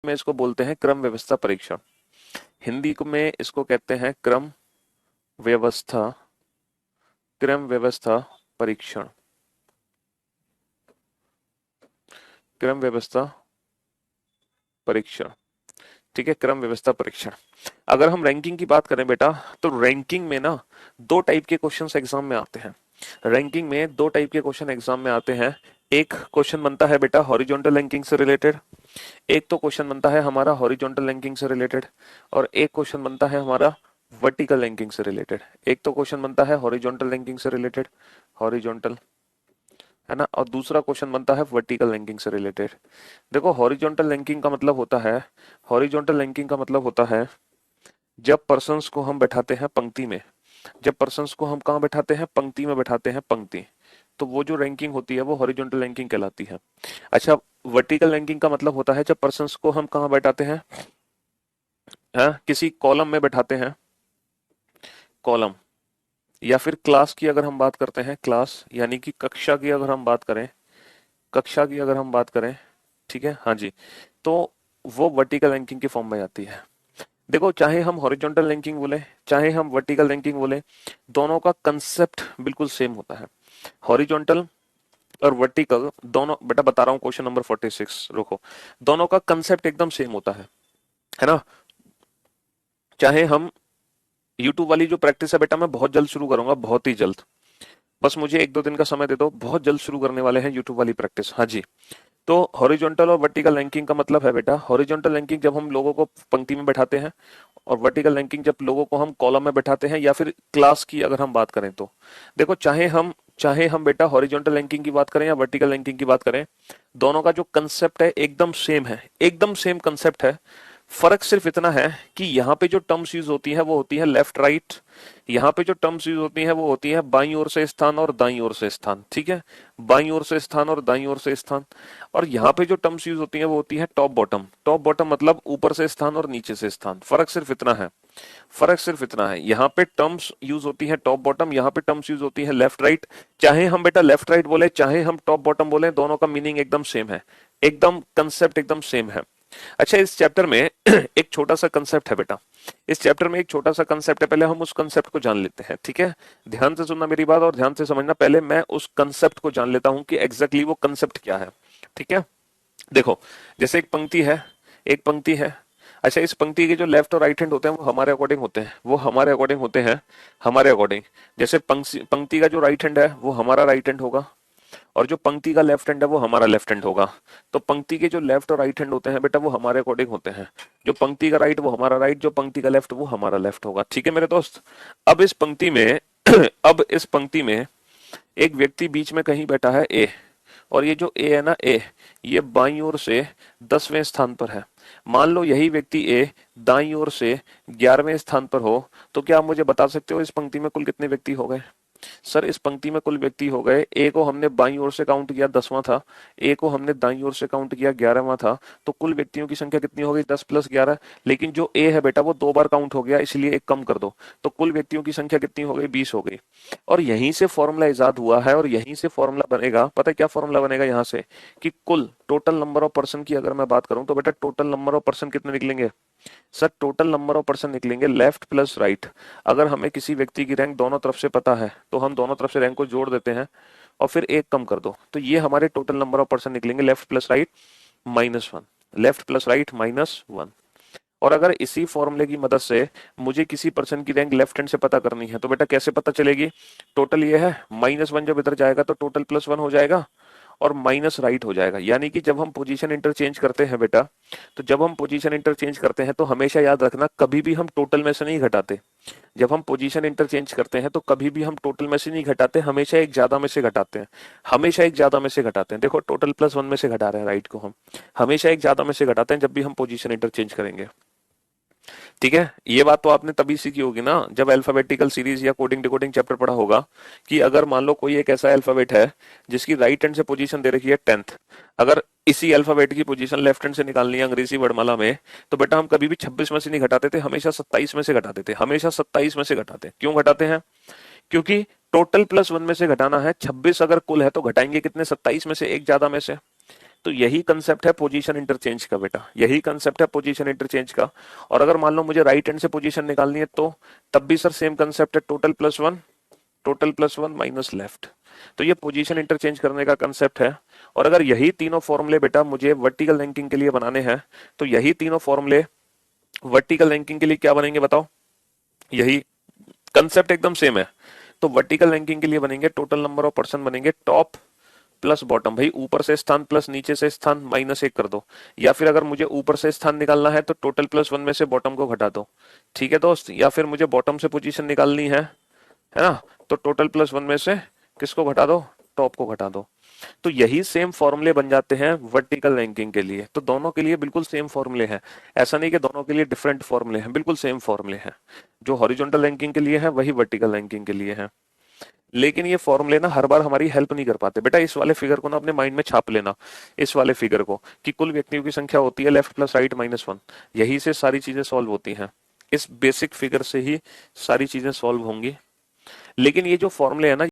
में इसको बोलते हैं क्रम व्यवस्था परीक्षण, हिंदी में इसको कहते हैं व्यवस्था क्रम व्यवस्था परीक्षण, क्रम व्यवस्था परीक्षण। ठीक है, क्रम व्यवस्था परीक्षण। अगर हम रैंकिंग की बात करें बेटा, तो रैंकिंग में ना दो टाइप के क्वेश्चंस एग्जाम में आते हैं। रैंकिंग में दो टाइप के क्वेश्चन एग्जाम में आते हैं। एक क्वेश्चन बनता है बेटा हॉरिजॉन्टल रैंकिंग से रिलेटेड, एक तो क्वेश्चन बनता है हमारा हॉरिजॉन्टल रैंकिंग से रिलेटेड, और एक क्वेश्चन बनता है हमारा वर्टिकल रैंकिंग से रिलेटेड। एक तो क्वेश्चन बनता है हॉरिजॉन्टल रैंकिंग से रिलेटेड, हॉरिजॉन्टल, है ना, और दूसरा क्वेश्चन बनता है वर्टिकल रैंकिंग से रिलेटेड। देखो हॉरिजॉन्टल रैंकिंग का मतलब होता है, हॉरिजॉन्टल रैंकिंग का मतलब होता है जब पर्सन्स को हम बैठाते हैं पंक्ति में, जब पर्सन्स को हम कहाँ बैठाते हैं, पंक्ति में बैठाते हैं, पंक्ति, तो वो जो रैंकिंग होती है वो हॉरिजॉन्टल रैंकिंग कहलाती है। अच्छा, वर्टिकल रैंकिंग का मतलब होता है जब पर्सन्स को हम कहाँ बैठाते हैं, किसी कॉलम में बैठाते हैं, कॉलम, या फिर क्लास की अगर हम बात करते हैं, क्लास यानी कि कक्षा की अगर हम बात करें, कक्षा की अगर हम बात करें, ठीक है, हाँ जी, तो वो वर्टिकल रैंकिंग की फॉर्म में आती है। देखो चाहे हम हॉरिजॉन्टल रैंकिंग बोले चाहे हम वर्टिकल रैंकिंग बोले, दोनों का कंसेप्ट बिल्कुल सेम होता है। हॉरिजॉन्टल और वर्टिकल दोनों, बेटा बता रहा हूँ क्वेश्चन नंबर 46, रुको, दोनों का कंसेप्ट एकदम सेम होता है ना। चाहे हम यूट्यूब वाली जो प्रैक्टिस है बेटा मैं बहुत जल्द शुरू करूंगा, बहुत ही जल्द, बस मुझे एक दो दिन का समय दे दो, बहुत जल्द शुरू करने वाले हैं यूट्यूब वाली प्रैक्टिस। हाँ जी, तो हॉरिजॉन्टल और वर्टिकल रैंकिंग का मतलब है बेटा, हॉरिजॉन्टल रैंकिंग जब हम लोगों को पंक्ति में बैठाते हैं, और वर्टिकल रैंकिंग जब लोगों को हम कॉलम में बैठाते हैं, या फिर क्लास की अगर हम बात करें तो देखो चाहे हम बेटा हॉरिजॉन्टल रैंकिंग की बात करें या वर्टिकल रैंकिंग की बात करें, दोनों का जो कंसेप्ट है एकदम सेम है, एकदम सेम कंसेप्ट है। फर्क सिर्फ इतना है कि यहाँ पे जो टर्म्स यूज होती है वो होती है लेफ्ट राइट, यहाँ पे जो टर्म्स यूज होती है वो होती है बाईं ओर से स्थान और दाईं ओर से स्थान। ठीक है, बाईं ओर से स्थान और दाईं ओर से स्थान। और यहाँ पे जो टर्म्स यूज होती है वो होती है टॉप बॉटम, टॉप बॉटम मतलब ऊपर से स्थान और नीचे से स्थान। फर्क सिर्फ इतना है, फर्क सिर्फ इतना है, यहाँ पे टर्म्स यूज होती है टॉप बॉटम, यहाँ पे टर्म्स यूज होती है लेफ्ट राइट। चाहे हम बेटा लेफ्ट राइट बोले चाहे हम टॉप बॉटम बोले, दोनों का मीनिंग एकदम सेम है, एकदम कंसेप्ट एकदम सेम है। अच्छा, इस चैप्टर में एक छोटा सा कंसेप्ट है बेटा, इस चैप्टर में एक छोटा सा कंसेप्ट है, पहले हम उस कंसेप्ट को जान लेते हैं। ठीक है, ध्यान से सुनना मेरी बात और ध्यान से समझना, पहले मैं उस कंसेप्ट को जान लेता हूं कि एग्जैक्टली वो कंसेप्ट क्या है। ठीक है, देखो जैसे एक पंक्ति है, एक पंक्ति है। अच्छा, इस पंक्ति के जो लेफ्ट और राइट हैंड होते हैं वो हमारे अकॉर्डिंग होते हैं, वो हमारे अकॉर्डिंग होते हैं, हमारे अकॉर्डिंग। जैसे पंक्ति का जो राइट हैंड है वो हमारा राइट हैंड होगा, और जो पंक्ति का लेफ्ट हैंड है वो हमारा लेफ्ट हैंड होगा। तो पंक्ति के जो लेफ्ट और राइट हैंड होते हैं बेटा वो हमारे अकॉर्डिंग होते हैं, जो पंक्ति का राइट वो हमारा राइट, जो पंक्ति का लेफ्ट वो हमारा लेफ्ट होगा। ठीक है मेरे दोस्त, अब इस पंक्ति में अब इस पंक्ति में एक व्यक्ति बीच में कहीं बैठा है ए, और ये जो ए है ना, ए ये बाईं ओर से 10वें स्थान पर है। मान लो यही व्यक्ति ए दाईं ओर से 11वें स्थान पर हो, तो क्या आप मुझे बता सकते हो इस पंक्ति में कुल कितने व्यक्ति हो गए? सर इस पंक्ति में कुल व्यक्ति हो गए, ए को हमने बाईं ओर से काउंट किया 10वां था, ए को हमने दाईं ओर से काउंट किया 11वां था, तो कुल व्यक्तियों की संख्या कितनी हो गई? 10 + 11। लेकिन जो ए है बेटा वो 2 बार काउंट हो गया, इसलिए एक कम कर दो, तो कुल व्यक्तियों की संख्या कितनी हो गई? 20 हो गई। और यहीं से फॉर्मूला इजाद हुआ है, और यहीं से फॉर्मूला बनेगा, पता है क्या फॉर्मूला बनेगा यहाँ से, कि कुल टोटल नंबर ऑफ पर्सन की अगर मैं बात करूं तो बेटा टोटल नंबर ऑफ पर्सन कितने निकलेंगे? Sir total number of person निकलेंगे लेफ्ट प्लस राइट। अगर हमें किसी व्यक्ति की रैंक दोनों तरफ से पता है तो हम दोनों तरफ से रैंक को जोड़ देते हैं और फिर एक कम कर दो, तो ये हमारे टोटल नंबर ऑफ पर्सन निकलेंगे left plus right -1, left plus right -1। और अगर इसी फॉर्मूले की मदद से मुझे किसी पर्सन की रैंक लेफ्ट हैंड से पता करनी है तो बेटा कैसे पता चलेगी? टोटल ये है, -1 जब इधर जाएगा तो टोटल +1 हो जाएगा और माइनस राइट हो जाएगा। यानी कि जब हम पोजीशन इंटरचेंज करते हैं बेटा, तो जब हम पोजीशन इंटरचेंज करते हैं तो हमेशा याद रखना कभी भी हम टोटल में से नहीं घटाते। जब हम पोजीशन इंटरचेंज करते हैं तो कभी भी हम टोटल में से नहीं घटाते, हमेशा एक ज्यादा में से घटाते हैं, हमेशा एक ज्यादा में से घटाते हैं। देखो टोटल +1 में से घटा रहे हैं राइट को, हम हमेशा एक ज्यादा में से घटाते हैं जब भी हम पोजीशन इंटरचेंज करेंगे। ठीक है, ये बात तो आपने तभी सीखी होगी ना जब अल्फाबेटिकल सीरीज या कोडिंग डिकोडिंग चैप्टर पढ़ा होगा, कि अगर मान लो कोई एक ऐसा अल्फाबेट है जिसकी राइट हैंड से पोजीशन दे रखी है 10th, अगर इसी अल्फाबेट की पोजीशन लेफ्ट हैंड से निकालनी है अंग्रेजी वर्णमाला में, तो बेटा हम कभी भी 26 में से नहीं घटाते थे, हमेशा 27 में से घटाते थे, हमेशा 27 में से घटाते। क्यों घटाते हैं? क्योंकि टोटल +1 में से घटाना है, 26 अगर कुल है तो घटाएंगे कितने? 27 में से एक ज्यादा में से। तो यही कंसेप्ट है पोजीशन इंटरचेंज का बेटा, यही कंसेप्ट है पोजीशन इंटरचेंज का। और अगर मान लो मुझे राइट हैंड से पोजीशन निकालनी है तो तब भी सर सेम कंसेप्ट है, total plus one minus left. तो ये पोजीशन इंटरचेंज करने का कंसेप्ट है। और अगर यही तीनों फॉर्मूले बेटा मुझे वर्टिकल रैंकिंग के लिए बनाने हैं तो यही तीनों फॉर्मूले वर्टिकल रैंकिंग के लिए क्या बनेंगे बताओ? यही कंसेप्ट एकदम सेम है। तो वर्टिकल रैंकिंग के लिए बनेंगे टोटल नंबर ऑफ पर्सन बनेंगे टॉप प्लस बॉटम, भाई ऊपर से स्थान प्लस नीचे से स्थान माइनस एक कर दो। या फिर अगर मुझे ऊपर से स्थान निकालना है तो टोटल प्लस वन में से बॉटम को घटा दो। ठीक है दोस्त, या फिर मुझे बॉटम से पोजीशन निकालनी है ना, तो टोटल प्लस वन में से किसको घटा दो? टॉप को घटा दो। तो यही सेम फॉर्मूले बन जाते हैं वर्टिकल रैंकिंग के लिए। तो दोनों के लिए बिल्कुल सेम फॉर्मूले हैं, ऐसा नहीं कि दोनों के लिए डिफरेंट फॉर्मूले हैं, बिल्कुल सेम फॉर्मूले हैं। जो हॉरिजॉन्टल रैंकिंग के लिए है वही वर्टिकल रैंकिंग के लिए है। लेकिन ये फॉर्मूले ना हर बार हमारी हेल्प नहीं कर पाते बेटा। इस वाले फिगर को ना अपने माइंड में छाप लेना, इस वाले फिगर को, कि कुल व्यक्तियों की संख्या होती है left plus right minus one. यही से सारी चीजें सॉल्व होती हैं, इस बेसिक फिगर से ही सारी चीजें सॉल्व होंगी। लेकिन ये जो फॉर्मूले है ना